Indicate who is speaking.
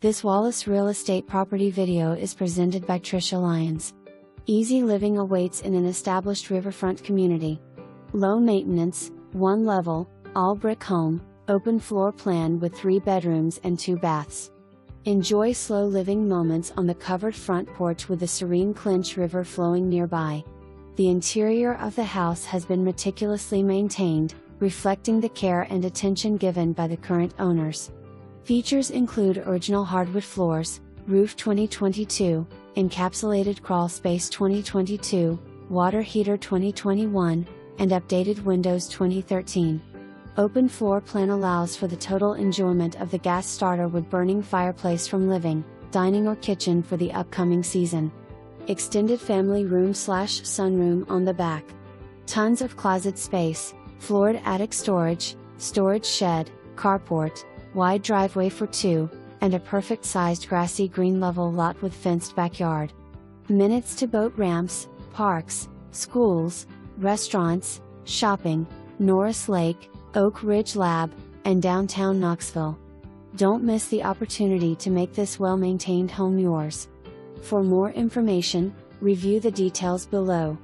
Speaker 1: This Wallace Real Estate property video is presented by Trisha Lyons. Easy living awaits in an established riverfront community. Low maintenance, one level, all brick home, open floor plan with 3 bedrooms and 2 baths. Enjoy slow living moments on the covered front porch with the serene Clinch River flowing nearby. The interior of the house has been meticulously maintained, reflecting the care and attention given by the current owners. Features include original hardwood floors, roof 2022, encapsulated crawl space 2022, water heater 2021, and updated windows 2013. Open floor plan allows for the total enjoyment of the gas starter wood burning fireplace from living, dining or kitchen for the upcoming season. Extended family room/sunroom on the back. Tons of closet space, floored attic storage shed, carport, wide driveway for 2, and a perfect-sized grassy green level lot with fenced backyard. Minutes to boat ramps, parks, schools, restaurants, shopping, Norris Lake, Oak Ridge Lab, and downtown Knoxville. Don't miss the opportunity to make this well-maintained home yours. For more information, review the details below.